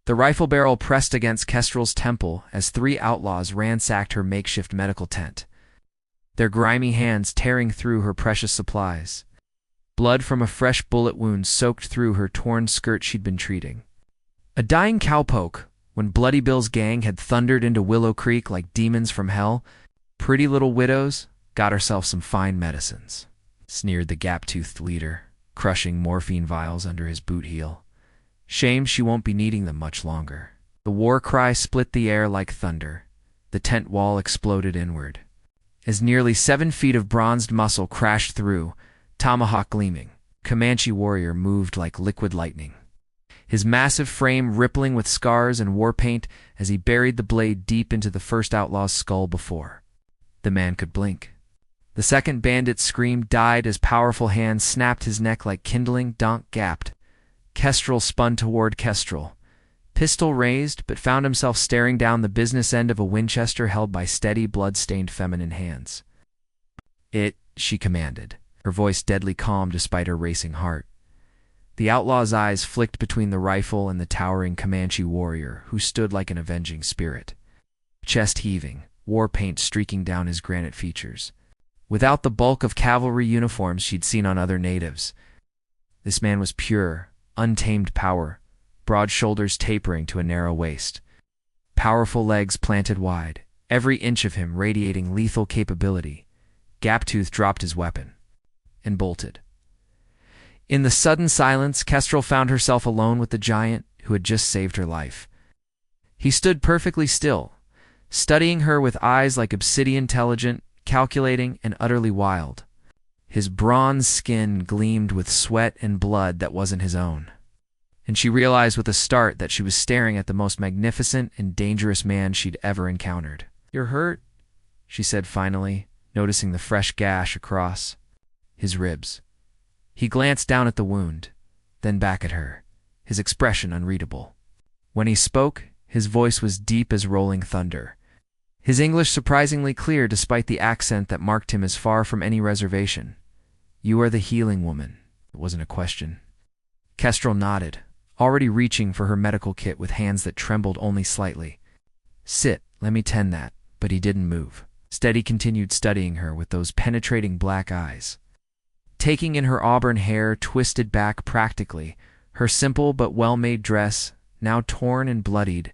The rifle barrel pressed against Kestrel's temple as three outlaws ransacked her makeshift medical tent, their grimy hands tearing through her precious supplies. Blood from a fresh bullet wound soaked through her torn skirt she'd been treating. A dying cowpoke, when Bloody Bill's gang had thundered into Willow Creek like demons from hell. Pretty little widows got herself some fine medicines, sneered the gap-toothed leader, crushing morphine vials under his boot heel. Shame she won't be needing them much longer. The war cry split the air like thunder. The tent wall exploded inward. As nearly 7 feet of bronzed muscle crashed through, tomahawk gleaming, Comanche warrior moved like liquid lightning, his massive frame rippling with scars and war paint as he buried the blade deep into the first outlaw's skull before the man could blink. The second bandit's scream died as powerful hands snapped his neck like kindling. Donk gapped. Kestrel spun toward Kestrel, pistol raised, but found himself staring down the business end of a Winchester held by steady, blood-stained feminine hands. She commanded, her voice deadly calm despite her racing heart. The outlaw's eyes flicked between the rifle and the towering Comanche warrior, who stood like an avenging spirit, chest heaving, war paint streaking down his granite features. Without the bulk of cavalry uniforms she'd seen on other natives, this man was pure, untamed power, broad shoulders tapering to a narrow waist, powerful legs planted wide, every inch of him radiating lethal capability. Gaptooth dropped his weapon and bolted. In the sudden silence, Kestrel found herself alone with the giant who had just saved her life. He stood perfectly still, studying her with eyes like obsidian, intelligent, calculating, and utterly wild. His bronze skin gleamed with sweat and blood that wasn't his own, and she realized with a start that she was staring at the most magnificent and dangerous man she'd ever encountered. "You're hurt?" she said finally, noticing the fresh gash across his ribs. He glanced down at the wound, then back at her, his expression unreadable. When he spoke, his voice was deep as rolling thunder, his English surprisingly clear despite the accent that marked him as far from any reservation. "You are the healing woman." It wasn't a question. Kestrel nodded, already reaching for her medical kit with hands that trembled only slightly. "Sit, let me tend that." But he didn't move. Steady continued studying her with those penetrating black eyes, taking in her auburn hair twisted back practically, her simple but well-made dress, now torn and bloodied,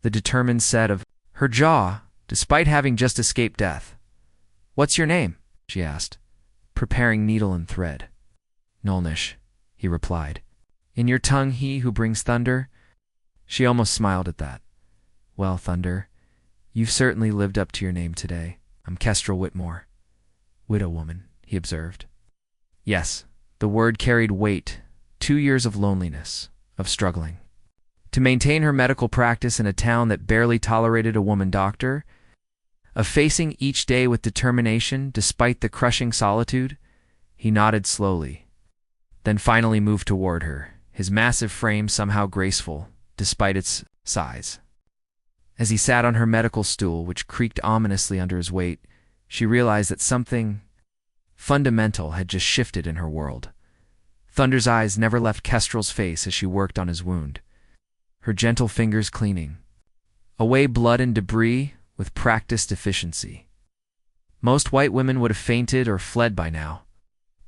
the determined set of her jaw, despite having just escaped death. "What's your name?" she asked, preparing needle and thread. "Nolnish," he replied. "In your tongue, he who brings thunder?" She almost smiled at that. "Well, Thunder, you've certainly lived up to your name today. I'm Kestrel Whitmore." "Widow woman," he observed. Yes, the word carried weight. 2 years of loneliness, of struggling to maintain her medical practice in a town that barely tolerated a woman doctor, of facing each day with determination despite the crushing solitude. He nodded slowly, then finally moved toward her, his massive frame somehow graceful, despite its size. As he sat on her medical stool, which creaked ominously under his weight, she realized that something fundamental had just shifted in her world. Thunder's eyes never left Kestrel's face as she worked on his wound, her gentle fingers cleaning away blood and debris with practiced efficiency. Most white women would have fainted or fled by now,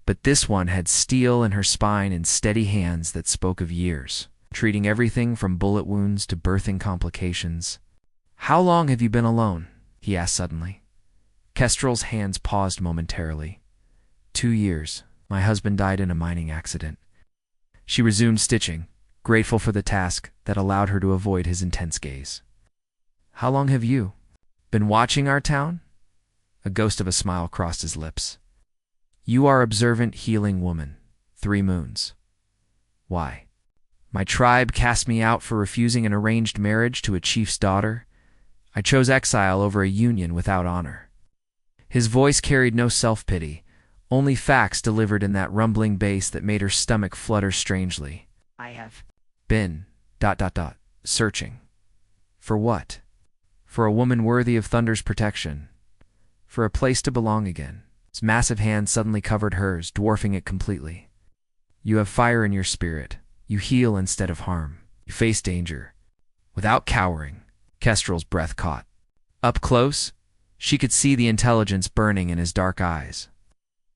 but this one had steel in her spine and steady hands that spoke of years, treating everything from bullet wounds to birthing complications. "How long have you been alone?" he asked suddenly. Kestrel's hands paused momentarily. 2 years. My husband died in a mining accident." She resumed stitching, grateful for the task that allowed her to avoid his intense gaze. "How long have you been watching our town?" A ghost of a smile crossed his lips. "You are observant healing woman. 3 moons. Why?" "My tribe cast me out for refusing an arranged marriage to a chief's daughter. I chose exile over a union without honor." His voice carried no self-pity, only facts delivered in that rumbling bass that made her stomach flutter strangely. "I have been... searching. For what? For a woman worthy of Thunder's protection. For a place to belong again." His massive hand suddenly covered hers, dwarfing it completely. "You have fire in your spirit. You heal instead of harm. You face danger. Without cowering, Kestrel's breath caught. Up close, she could see the intelligence burning in his dark eyes,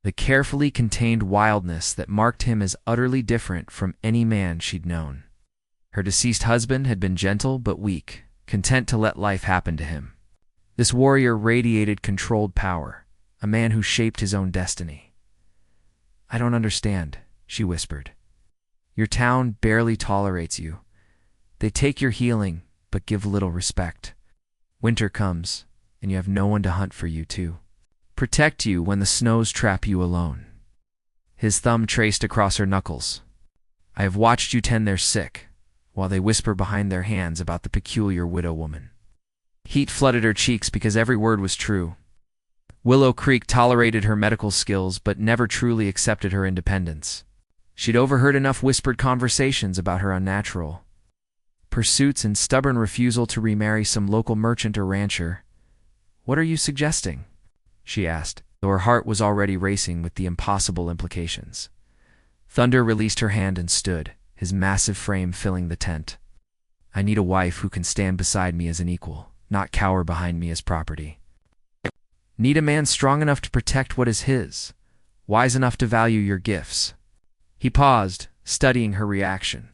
the carefully contained wildness that marked him as utterly different from any man she'd known. Her deceased husband had been gentle but weak, content to let life happen to him. This warrior radiated controlled power, a man who shaped his own destiny. "I don't understand," she whispered. "Your town barely tolerates you. They take your healing, but give little respect. Winter comes, and you have no one to hunt for you, too. Protect you when the snows trap you alone." His thumb traced across her knuckles. "I have watched you tend their sick, while they whisper behind their hands about the peculiar widow woman." Heat flooded her cheeks because every word was true. Willow Creek tolerated her medical skills but never truly accepted her independence. She'd overheard enough whispered conversations about her unnatural pursuits and stubborn refusal to remarry some local merchant or rancher. "What are you suggesting?" she asked, though her heart was already racing with the impossible implications. Thunder released her hand and stood, his massive frame filling the tent. "I need a wife who can stand beside me as an equal, not cower behind me as property. Need a man strong enough to protect what is his, wise enough to value your gifts." He paused, studying her reaction.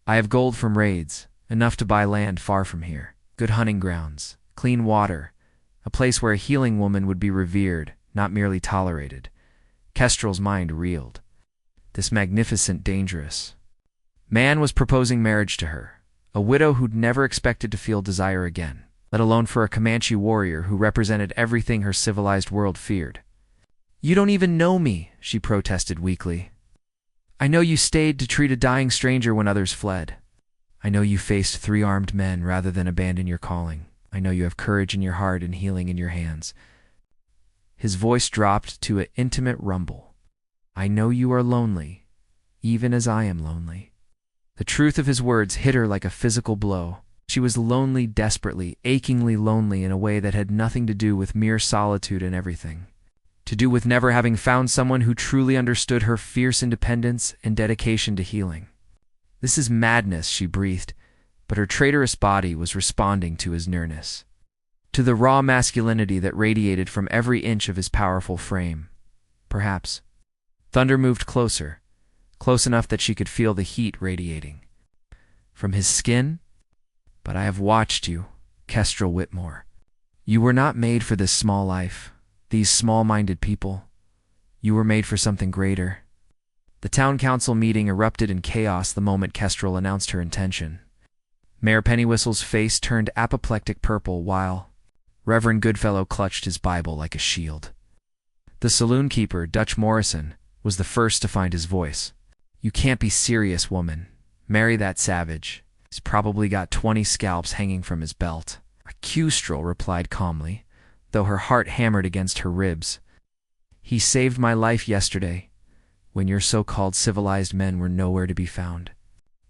"I have gold from raids, enough to buy land far from here, good hunting grounds, clean water, a place where a healing woman would be revered, not merely tolerated." Kestrel's mind reeled. This magnificent, dangerous man was proposing marriage to her, a widow who'd never expected to feel desire again, let alone for a Comanche warrior who represented everything her civilized world feared. "You don't even know me," she protested weakly. "I know you stayed to treat a dying stranger when others fled. I know you faced 3 armed men rather than abandon your calling. I know you have courage in your heart and healing in your hands." His voice dropped to an intimate rumble. "I know you are lonely, even as I am lonely." The truth of his words hit her like a physical blow. She was lonely desperately, achingly lonely in a way that had nothing to do with mere solitude and everything to do with never having found someone who truly understood her fierce independence and dedication to healing. "This is madness," she breathed, but her traitorous body was responding to his nearness, to the raw masculinity that radiated from every inch of his powerful frame. Perhaps. Thunder moved closer, close enough that she could feel the heat radiating from his skin. "But I have watched you, Kestrel Whitmore. You were not made for this small life, these small-minded people. You were made for something greater." The town council meeting erupted in chaos the moment Kestrel announced her intention. Mayor Pennywhistle's face turned apoplectic purple while Reverend Goodfellow clutched his Bible like a shield. The saloon keeper, Dutch Morrison, was the first to find his voice. "You can't be serious, woman. Marry that savage. He's probably got 20 scalps hanging from his belt." Kestrel replied calmly, though her heart hammered against her ribs. "He saved my life yesterday, when your so-called civilized men were nowhere to be found."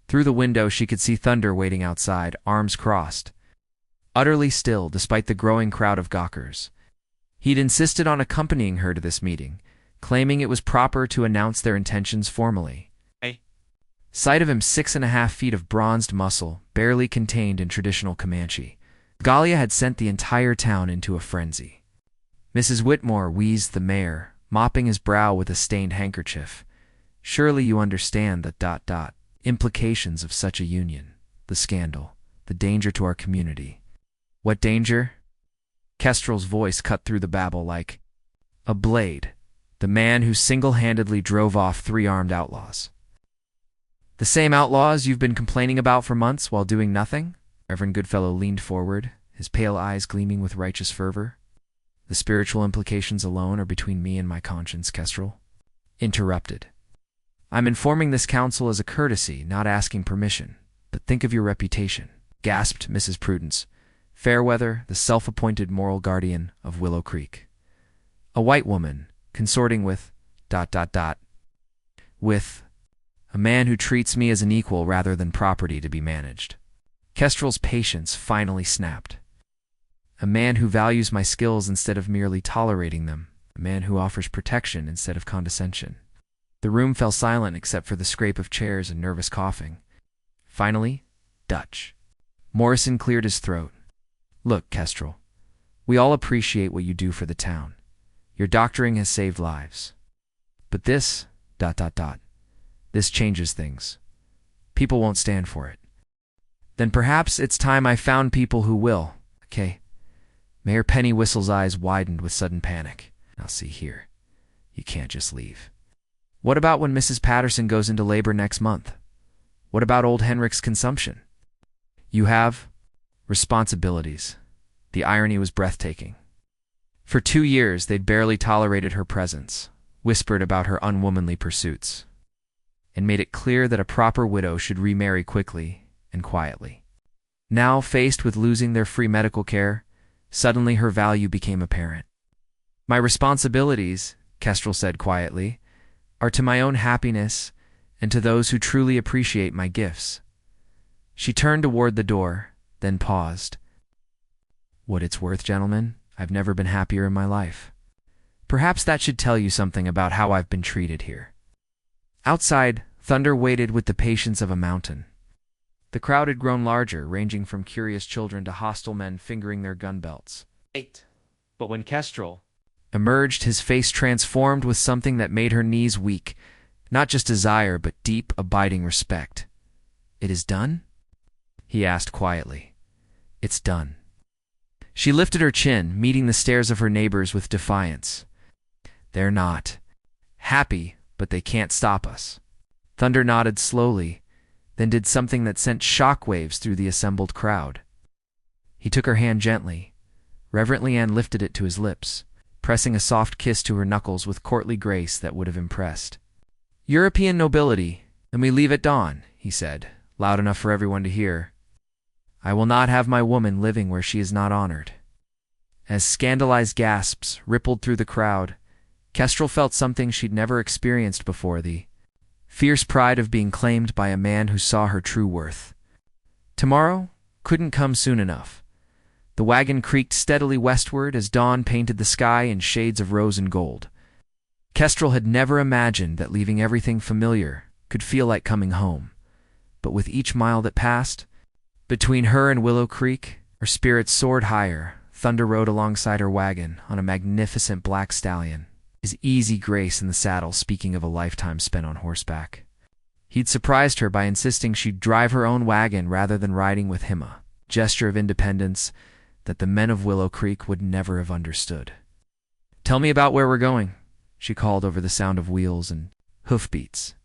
Through the window she could see Thunder waiting outside, arms crossed, utterly still despite the growing crowd of gawkers. He'd insisted on accompanying her to this meeting, claiming it was proper to announce their intentions formally. Sight of him 6.5 feet of bronzed muscle, barely contained in traditional Comanche. Galia had sent the entire town into a frenzy. Mrs. Whitmore wheezed the mayor, mopping his brow with a stained handkerchief. "Surely you understand the implications of such a union, the scandal, the danger to our community." "What danger?" Kestrel's voice cut through the babble like a blade. "The man who single-handedly drove off 3 armed outlaws." "The same outlaws you've been complaining about for months while doing nothing?" Reverend Goodfellow leaned forward, his pale eyes gleaming with righteous fervor. "The spiritual implications alone are between me and my conscience," Kestrel interrupted. "I'm informing this council as a courtesy, not asking permission. But think of your reputation," gasped Mrs. Prudence, Fairweather, the self-appointed moral guardian of Willow Creek. "A white woman, consorting with with a man who treats me as an equal rather than property to be managed." Kestrel's patience finally snapped. "A man who values my skills instead of merely tolerating them. A man who offers protection instead of condescension." The room fell silent except for the scrape of chairs and nervous coughing. Finally, Dutch Morrison cleared his throat. Look, Kestrel, we all appreciate what you do for the town. Your doctoring has saved lives. But this, ... this changes things. People won't stand for it. Then perhaps it's time I found people who will, okay? Mayor Pennywhistle's eyes widened with sudden panic. Now see here. You can't just leave. What about when Mrs. Patterson goes into labor next month? What about old Henrik's consumption? You have responsibilities. The irony was breathtaking. For 2 years, they'd barely tolerated her presence, whispered about her unwomanly pursuits, and made it clear that a proper widow should remarry quickly and quietly. Now, faced with losing their free medical care, suddenly her value became apparent. My responsibilities, Kestrel said quietly, are to my own happiness and to those who truly appreciate my gifts. She turned toward the door, then paused. What it's worth, gentlemen, I've never been happier in my life. Perhaps that should tell you something about how I've been treated here. Outside, Thunder waited with the patience of a mountain. The crowd had grown larger, ranging from curious children to hostile men fingering their gun belts. But when Kestrel emerged, his face transformed with something that made her knees weak, not just desire, but deep, abiding respect. It is done? He asked quietly. It's done. She lifted her chin, meeting the stares of her neighbors with defiance. They're not happy, but they can't stop us. Thunder nodded slowly, then did something that sent shockwaves through the assembled crowd. He took her hand gently, reverently, and lifted it to his lips, pressing a soft kiss to her knuckles with courtly grace that would have impressed. European nobility, and we leave at dawn, he said, loud enough for everyone to hear. I will not have my woman living where she is not honored. As scandalized gasps rippled through the crowd, Kestrel felt something she'd never experienced before, the fierce pride of being claimed by a man who saw her true worth. Tomorrow couldn't come soon enough. The wagon creaked steadily westward as dawn painted the sky in shades of rose and gold. Kestrel had never imagined that leaving everything familiar could feel like coming home. But with each mile that passed, between her and Willow Creek, her spirits soared higher. Thunder rode alongside her wagon on a magnificent black stallion, his easy grace in the saddle speaking of a lifetime spent on horseback. He'd surprised her by insisting she'd drive her own wagon rather than riding with him, a gesture of independence that the men of Willow Creek would never have understood. Tell me about where we're going, she called over the sound of wheels and hoofbeats.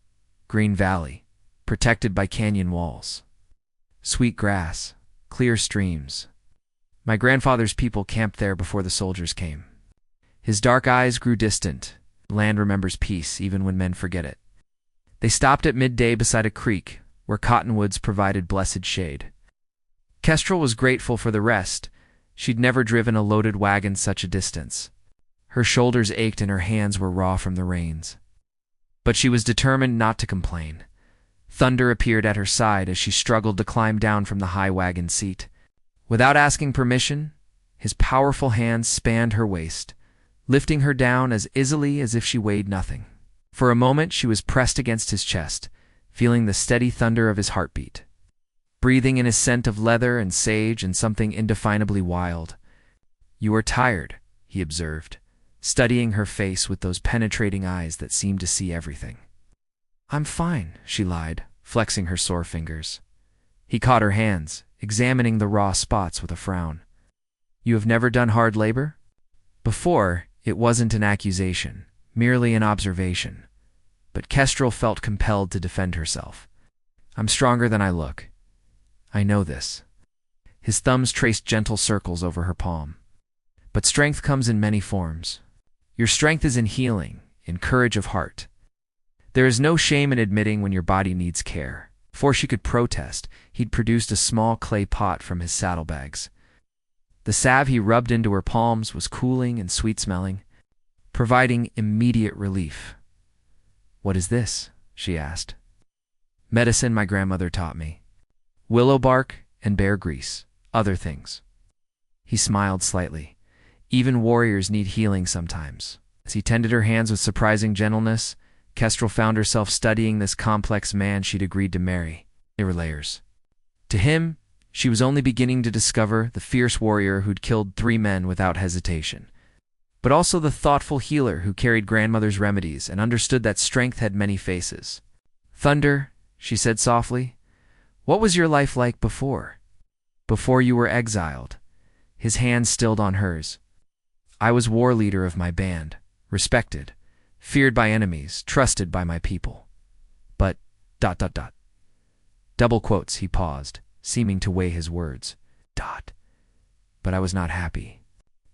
Green Valley, protected by canyon walls. Sweet grass, clear streams. My grandfather's people camped there before the soldiers came. His dark eyes grew distant. Land remembers peace even when men forget it. They stopped at midday beside a creek where cottonwoods provided blessed shade. Kestrel was grateful for the rest. She'd never driven a loaded wagon such a distance. Her shoulders ached and her hands were raw from the reins. But she was determined not to complain. Thunder appeared at her side as she struggled to climb down from the high wagon seat. Without asking permission, his powerful hands spanned her waist, lifting her down as easily as if she weighed nothing. For a moment she was pressed against his chest, feeling the steady thunder of his heartbeat. Breathing in his scent of leather and sage and something indefinably wild. You are tired, he observed, studying her face with those penetrating eyes that seemed to see everything. I'm fine, she lied, flexing her sore fingers. He caught her hands, examining the raw spots with a frown. You have never done hard labor? Before, it wasn't an accusation, merely an observation. But Kestrel felt compelled to defend herself. I'm stronger than I look. I know this. His thumbs traced gentle circles over her palm. But strength comes in many forms. Your strength is in healing, in courage of heart. There is no shame in admitting when your body needs care. Before she could protest, he'd produced a small clay pot from his saddlebags. The salve he rubbed into her palms was cooling and sweet-smelling, providing immediate relief. What is this? She asked. Medicine my grandmother taught me. Willow bark and bear grease, other things. He smiled slightly. Even warriors need healing sometimes. As he tended her hands with surprising gentleness, Kestrel found herself studying this complex man she'd agreed to marry. They were layers. To him, She was only beginning to discover the fierce warrior who'd killed 3 men without hesitation, but also the thoughtful healer who carried grandmother's remedies and understood that strength had many faces. "Thunder," she said softly, "what was your life like before? Before you were exiled?" His hand stilled on hers. "I was war leader of my band, respected, feared by enemies, trusted by my people. But, ... Double quotes, he paused, seeming to weigh his words. But I was not happy.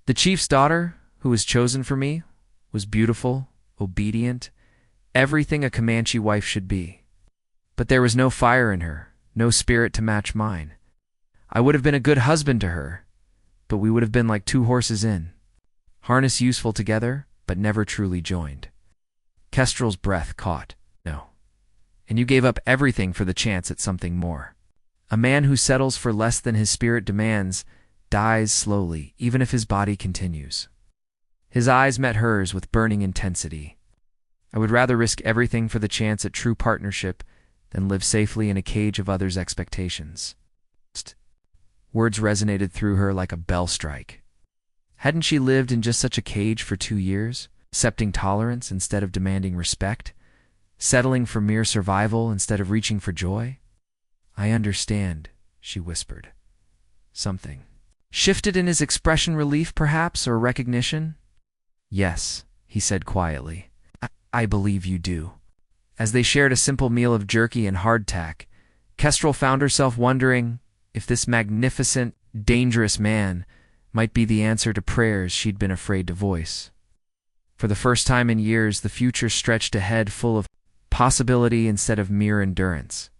The chief's daughter, who was chosen for me, was beautiful, obedient, everything a Comanche wife should be. But there was no fire in her, no spirit to match mine. I would have been a good husband to her, but we would have been like 2 horses in, harness useful together, but never truly joined." Kestrel's breath caught. "No. And you gave up everything for the chance at something more. A man who settles for less than his spirit demands dies slowly, even if his body continues." His eyes met hers with burning intensity. "I would rather risk everything for the chance at true partnership than live safely in a cage of others' expectations." Words resonated through her like a bell strike. Hadn't she lived in just such a cage for 2 years, accepting tolerance instead of demanding respect, settling for mere survival instead of reaching for joy? "I understand," she whispered. Something shifted in his expression, relief perhaps, or recognition? "Yes," he said quietly. I believe you do." As they shared a simple meal of jerky and hardtack, Kestrel found herself wondering if this magnificent, dangerous man might be the answer to prayers she'd been afraid to voice. For the first time in years, the future stretched ahead, full of possibility instead of mere endurance.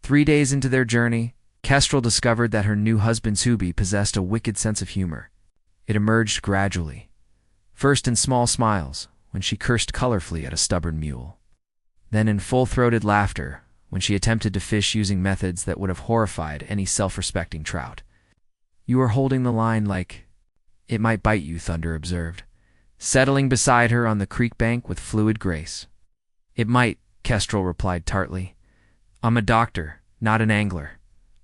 3 days into their journey, Kestrel discovered that her new husband Subi possessed a wicked sense of humor. It emerged gradually, first in small smiles, when she cursed colorfully at a stubborn mule, then in full-throated laughter when she attempted to fish using methods that would have horrified any self-respecting trout. "You are holding the line like it might bite you," Thunder observed, settling beside her on the creek bank with fluid grace. "It might," Kestrel replied tartly. "I'm a doctor, not an angler.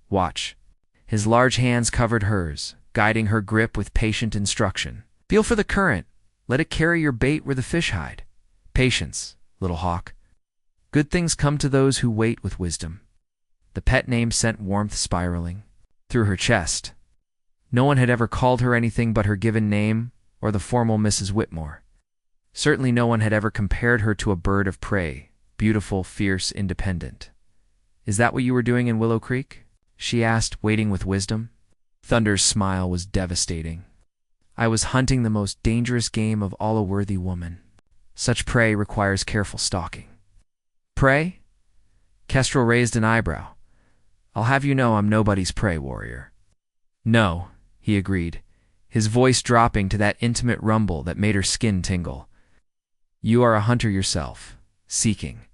Watch." His large hands covered hers, guiding her grip with patient instruction. "Feel for the current. Let it carry your bait where the fish hide. Patience, little hawk. Good things come to those who wait with wisdom." The pet name sent warmth spiraling through her chest. No one had ever called her anything but her given name or the formal Mrs. Whitmore. Certainly no one had ever compared her to a bird of prey, beautiful, fierce, independent. "Is that what you were doing in Willow Creek?" she asked, waiting with wisdom. Thunder's smile was devastating. "I was hunting the most dangerous game of all a worthy woman. Such prey requires careful stalking." "Prey?" Kestrel raised an eyebrow. "I'll have you know I'm nobody's prey, warrior." "No," he agreed, his voice dropping to that intimate rumble that made her skin tingle. "You are a hunter yourself, seeking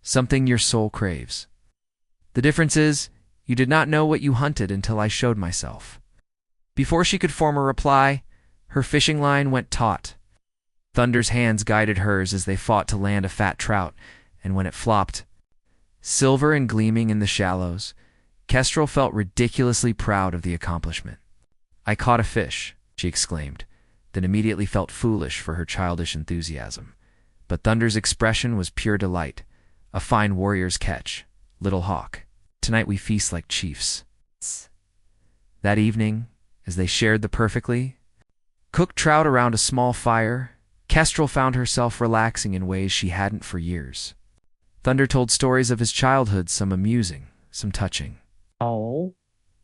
something your soul craves. The difference is, you did not know what you hunted until I showed myself." Before she could form a reply, her fishing line went taut. Thunder's hands guided hers as they fought to land a fat trout, and when it flopped, silver and gleaming in the shallows, Kestrel felt ridiculously proud of the accomplishment. "I caught a fish," she exclaimed, then immediately felt foolish for her childish enthusiasm. But Thunder's expression was pure delight. "A fine warrior's catch, little hawk. Tonight we feast like chiefs." That evening, as they shared the perfectly cooked trout around a small fire, Kestrel found herself relaxing in ways she hadn't for years. Thunder told stories of his childhood, some amusing, some touching. Oh.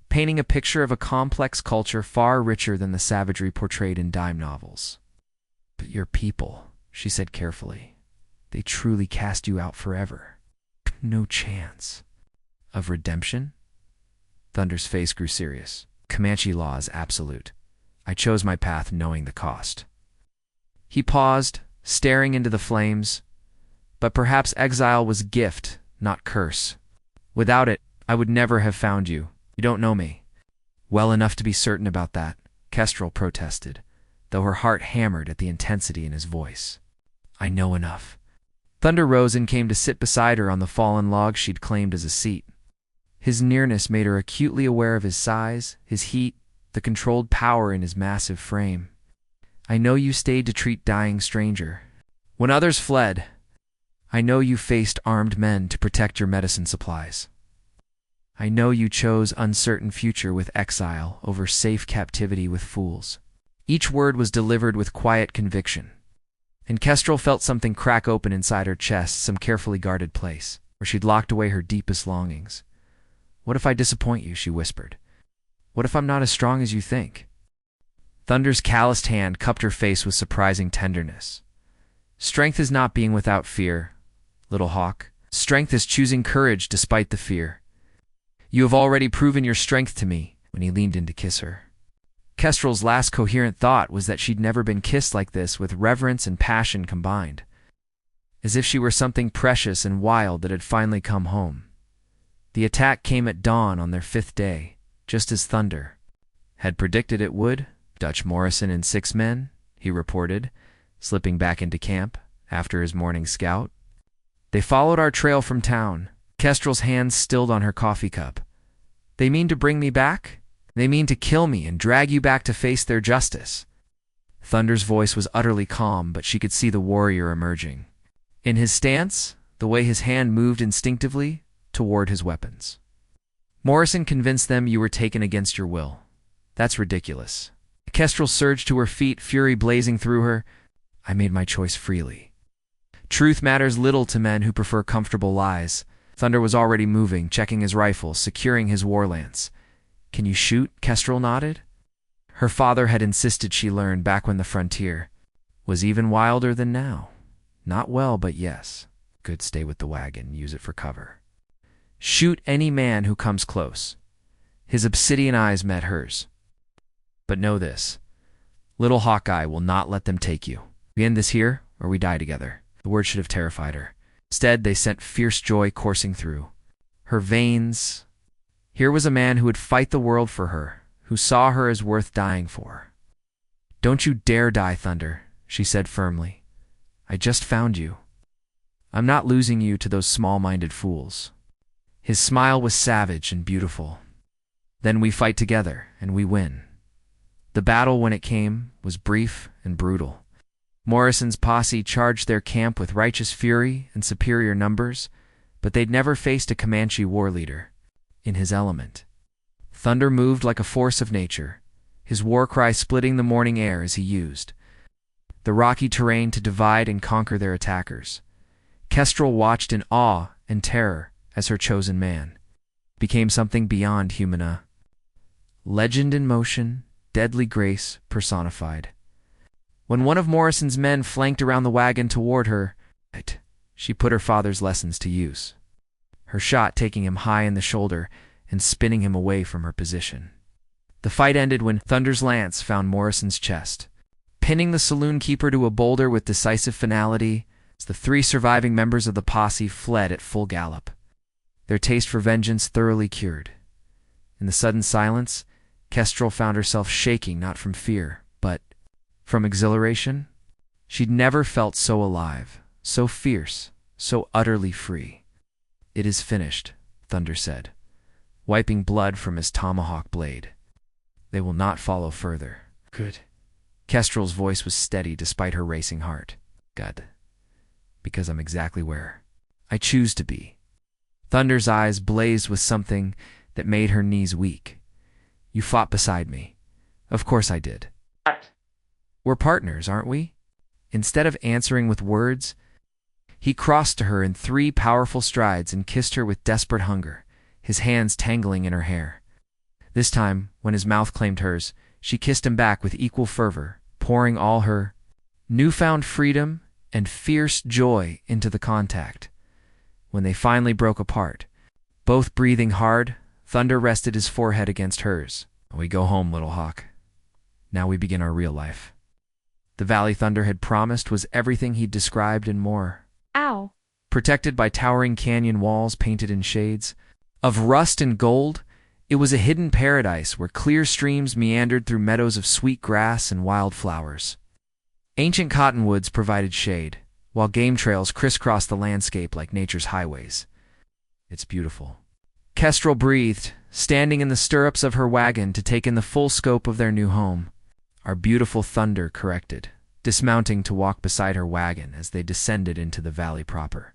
Painting a picture of a complex culture far richer than the savagery portrayed in dime novels. "But your people," she said carefully, "they truly cast you out forever. No chance." "Of redemption?" Thunder's face grew serious. "Comanche law is absolute. I chose my path knowing the cost." He paused, staring into the flames. "But perhaps exile was gift, not curse. Without it, I would never have found you. You don't know me." "Well enough to be certain about that," Kestrel protested, though her heart hammered at the intensity in his voice. "I know enough." Thunder rose and came to sit beside her on the fallen log she'd claimed as a seat. His nearness made her acutely aware of his size, his heat, the controlled power in his massive frame. I know you stayed to treat dying stranger. When others fled, I know you faced armed men to protect your medicine supplies. I know you chose uncertain future with exile over safe captivity with fools. Each word was delivered with quiet conviction, and Kestrel felt something crack open inside her chest, some carefully guarded place, where she'd locked away her deepest longings. What if I disappoint you, she whispered. What if I'm not as strong as you think? Thunder's calloused hand cupped her face with surprising tenderness. Strength is not being without fear, little hawk. Strength is choosing courage despite the fear. You have already proven your strength to me, when he leaned in to kiss her. Kestrel's last coherent thought was that she'd never been kissed like this, with reverence and passion combined, as if she were something precious and wild that had finally come home. The attack came at dawn on their 5th day, just as Thunder had predicted it would. Dutch Morrison and 6 men, he reported, slipping back into camp after his morning scout. They followed our trail from town. Kestrel's hands stilled on her coffee cup. They mean to bring me back? They mean to kill me and drag you back to face their justice. Thunder's voice was utterly calm, but she could see the warrior emerging. In his stance, the way his hand moved instinctively toward his weapons. Morrison convinced them you were taken against your will. That's ridiculous. Kestrel surged to her feet, fury blazing through her. I made my choice freely. Truth matters little to men who prefer comfortable lies. Thunder was already moving, checking his rifle, securing his war lance. Can you shoot? Kestrel nodded. Her father had insisted she learn back when the frontier was even wilder than now. Not well, but yes. Good, stay with the wagon, use it for cover. Shoot any man who comes close. His obsidian eyes met hers. But know this, little Hawkeye will not let them take you. We end this here, or we die together. The word should have terrified her. Instead, they sent fierce joy coursing through her veins. Here was a man who would fight the world for her, who saw her as worth dying for. Don't you dare die, Thunder, she said firmly. I just found you. I'm not losing you to those small-minded fools. His smile was savage and beautiful. Then we fight together, and we win. The battle, when it came, was brief and brutal. Morrison's posse charged their camp with righteous fury and superior numbers, but they'd never faced a Comanche war leader in his element. Thunder moved like a force of nature, his war cry splitting the morning air as he used the rocky terrain to divide and conquer their attackers. Kestrel watched in awe and terror as her chosen man became something beyond human. Legend in motion, deadly grace personified. When one of Morrison's men flanked around the wagon toward her, she put her father's lessons to use, her shot taking him high in the shoulder and spinning him away from her position. The fight ended when Thunder's lance found Morrison's chest, pinning the saloon keeper to a boulder with decisive finality. As the 3 surviving members of the posse fled at full gallop, their taste for vengeance thoroughly cured. In the sudden silence, Kestrel found herself shaking not from fear, but from exhilaration. She'd never felt so alive, so fierce, so utterly free. It is finished, Thunder said, wiping blood from his tomahawk blade. They will not follow further. Good. Kestrel's voice was steady despite her racing heart. Good. Because I'm exactly where I choose to be. Thunder's eyes blazed with something that made her knees weak. You fought beside me. Of course I did. We're partners, aren't we? Instead of answering with words, he crossed to her in 3 powerful strides and kissed her with desperate hunger, his hands tangling in her hair. This time, when his mouth claimed hers, she kissed him back with equal fervor, pouring all her newfound freedom and fierce joy into the contact. When they finally broke apart, both breathing hard, Thunder rested his forehead against hers. We go home, little hawk. Now we begin our real life. The valley Thunder had promised was everything he'd described and more. Ow. Protected by towering canyon walls painted in shades of rust and gold, it was a hidden paradise where clear streams meandered through meadows of sweet grass and wild flowers. Ancient cottonwoods provided shade, while game trails crisscrossed the landscape like nature's highways. It's beautiful. Kestrel breathed, standing in the stirrups of her wagon to take in the full scope of their new home. Our beautiful Thunder corrected, dismounting to walk beside her wagon as they descended into the valley proper.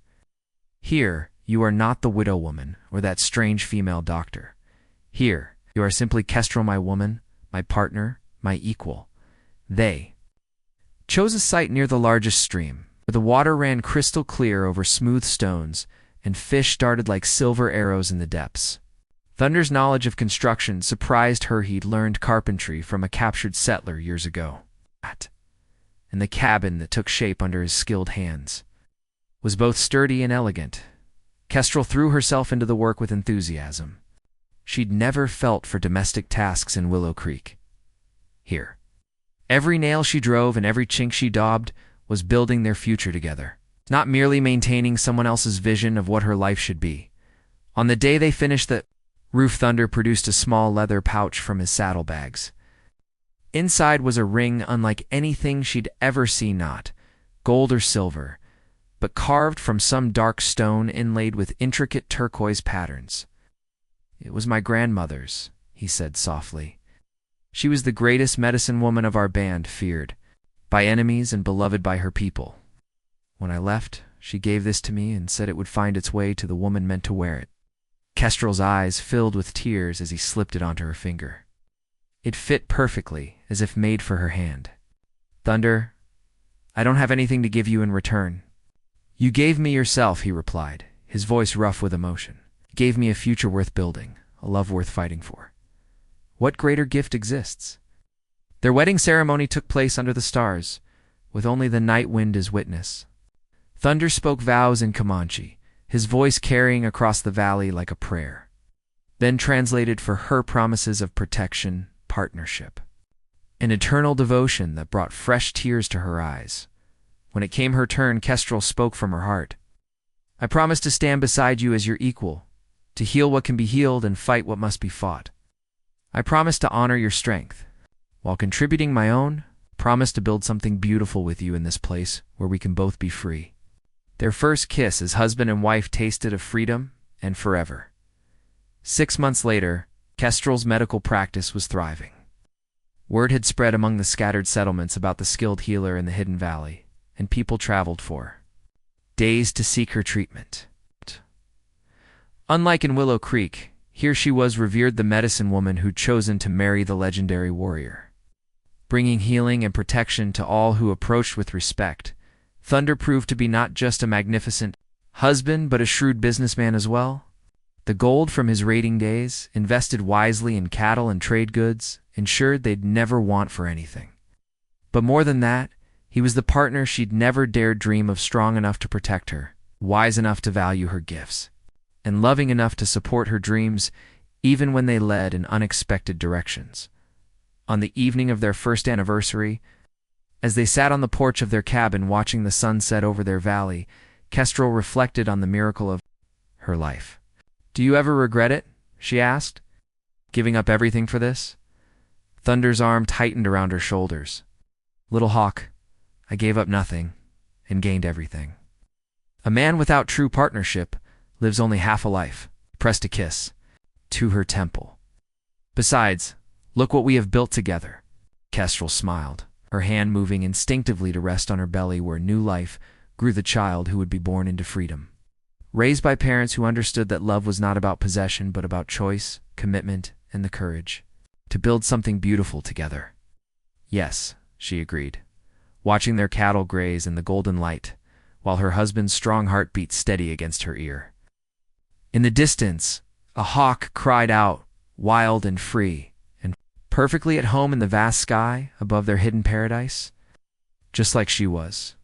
Here, you are not the widow woman or that strange female doctor. Here, you are simply Kestrel, my woman, my partner, my equal. They chose a site near the largest stream, where the water ran crystal clear over smooth stones, and fish darted like silver arrows in the depths. Thunder's knowledge of construction surprised her. He'd learned carpentry from a captured settler years ago. And the cabin that took shape under his skilled hands was both sturdy and elegant. Kestrel threw herself into the work with enthusiasm. She'd never felt for domestic tasks in Willow Creek. Here, every nail she drove and every chink she daubed was building their future together, not merely maintaining someone else's vision of what her life should be. On the day they finished the roof, Thunder produced a small leather pouch from his saddlebags. Inside was a ring unlike anything she'd ever seen, not gold or silver, but carved from some dark stone inlaid with intricate turquoise patterns. "It was my grandmother's," he said softly. "She was the greatest medicine woman of our band, feared by enemies and beloved by her people. When I left, she gave this to me and said it would find its way to the woman meant to wear it." Kestrel's eyes filled with tears as he slipped it onto her finger. It fit perfectly, as if made for her hand. "Thunder, I don't have anything to give you in return." "You gave me yourself," he replied, his voice rough with emotion. "You gave me a future worth building, a love worth fighting for. What greater gift exists?" Their wedding ceremony took place under the stars, with only the night wind as witness. Thunder spoke vows in Comanche, his voice carrying across the valley like a prayer, then translated for her promises of protection, partnership, an eternal devotion that brought fresh tears to her eyes. When it came her turn, Kestrel spoke from her heart. "I promise to stand beside you as your equal, to heal what can be healed and fight what must be fought. I promise to honor your strength, while contributing my own. Promise to build something beautiful with you in this place where we can both be free." Their first kiss as husband and wife tasted of freedom and forever. 6 months later, Kestrel's medical practice was thriving. Word had spread among the scattered settlements about the skilled healer in the hidden valley, and people traveled for days to seek her treatment. Unlike in Willow Creek, here she was revered, the medicine woman who'd chosen to marry the legendary warrior. Bringing healing and protection to all who approached with respect, Thunder proved to be not just a magnificent husband but a shrewd businessman as well. The gold from his raiding days, invested wisely in cattle and trade goods, ensured they'd never want for anything. But more than that, he was the partner she'd never dared dream of, strong enough to protect her, wise enough to value her gifts, and loving enough to support her dreams even when they led in unexpected directions. On the evening of their first anniversary, as they sat on the porch of their cabin watching the sun set over their valley, Kestrel reflected on the miracle of her life. "Do you ever regret it?" she asked. "Giving up everything for this?" Thunder's arm tightened around her shoulders. "Little Hawk, I gave up nothing and gained everything. A man without true partnership lives only half a life." Pressed a kiss to her temple. "Besides, look what we have built together." Kestrel smiled, her hand moving instinctively to rest on her belly where new life grew, the child who would be born into freedom. Raised by parents who understood that love was not about possession but about choice, commitment, and the courage to build something beautiful together. "Yes," she agreed, watching their cattle graze in the golden light, while her husband's strong heart beat steady against her ear. In the distance, a hawk cried out, wild and free, and perfectly at home in the vast sky above their hidden paradise, just like she was.